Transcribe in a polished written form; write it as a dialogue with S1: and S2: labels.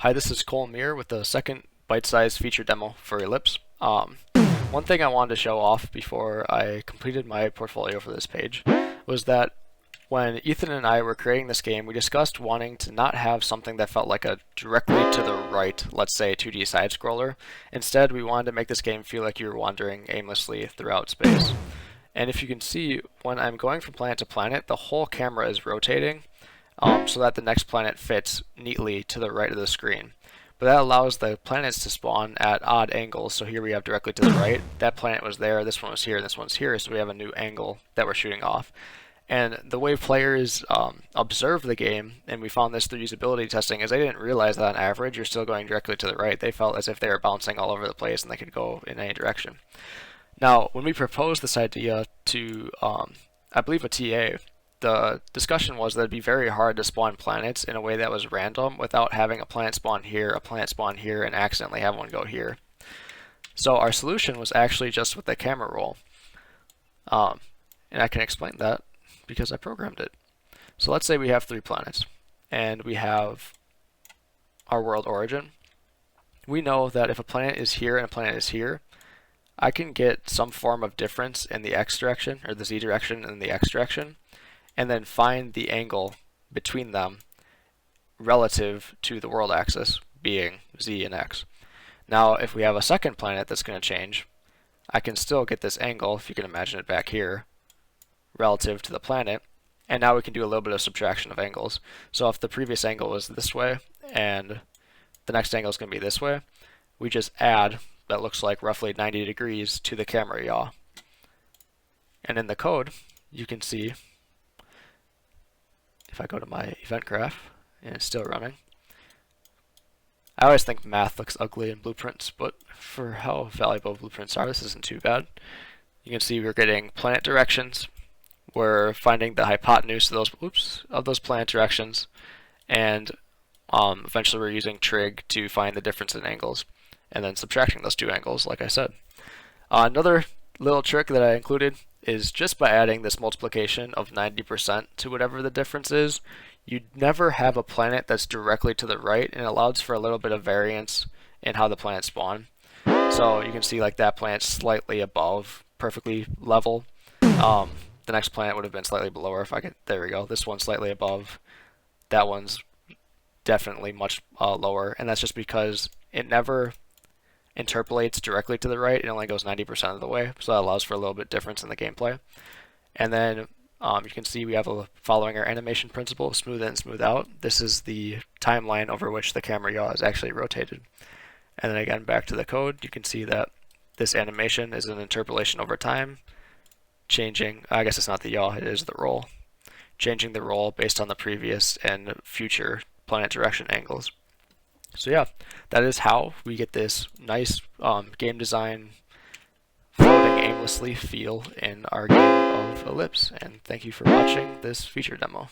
S1: Hi, this is Cole Meir with the second bite-sized feature demo for Ellipse. One thing I wanted to show off before I completed my portfolio for this page was that when Ethan and I were creating this game, we discussed wanting to not have something that felt like a directly to the right, let's say 2D side-scroller. Instead, we wanted to make this game feel like you were wandering aimlessly throughout space. And if you can see, when I'm going from planet to planet, the whole camera is rotating so that the next planet fits neatly to the right of the screen. But that allows the planets to spawn at odd angles. So here we have directly to the right. That planet was there, this one was here, and this one's here. So we have a new angle that we're shooting off. And the way players observed the game, and we found this through usability testing, is they didn't realize that on average you're still going directly to the right. They felt as if they were bouncing all over the place and they could go in any direction. Now, when we proposed this idea to, I believe, a TA, the discussion was that it'd be very hard to spawn planets in a way that was random without having a planet spawn here, and accidentally have one go here. So our solution was actually just with the camera roll. And I can explain that because I programmed it. So let's say we have 3 planets, and we have our world origin. We know that if a planet is here and a planet is here, I can get some form of difference in the x direction, or the z direction and the x direction, and then find the angle between them relative to the world axis, being z and x. Now, if we have a second planet that's going to change, I can still get this angle, if you can imagine it back here, relative to the planet, and now we can do a little bit of subtraction of angles. So if the previous angle was this way, and the next angle is going to be this way, we just add, that looks like roughly 90 degrees to the camera yaw. And in the code, you can see, if I go to my event graph, and it's still running. I always think math looks ugly in blueprints, but for how valuable blueprints are, this isn't too bad. You can see we're getting planet directions, we're finding the hypotenuse of those planet directions, and eventually we're using trig to find the difference in angles, and then subtracting those 2 angles, like I said. Another little trick that I included is just by adding this multiplication of 90% to whatever the difference is, you never have a planet that's directly to the right, and it allows for a little bit of variance in how the planets spawn. So you can see like that planet's slightly above, perfectly level. The next planet would have been slightly below, or if I could, there we go, this one's slightly above, that one's definitely much lower, and that's just because it never interpolates directly to the right. It only goes 90% of the way, so that allows for a little bit difference in the gameplay. And then you can see we have following our animation principle of smooth in and smooth out. This is the timeline over which the camera yaw is actually rotated. And then again, back to the code, you can see that this animation is an interpolation over time, changing, I guess it's not the yaw, it is the roll, changing the roll based on the previous and future planet direction angles. So yeah, that is how we get this nice game design floating aimlessly feel in our game of Ellipse. And thank you for watching this feature demo.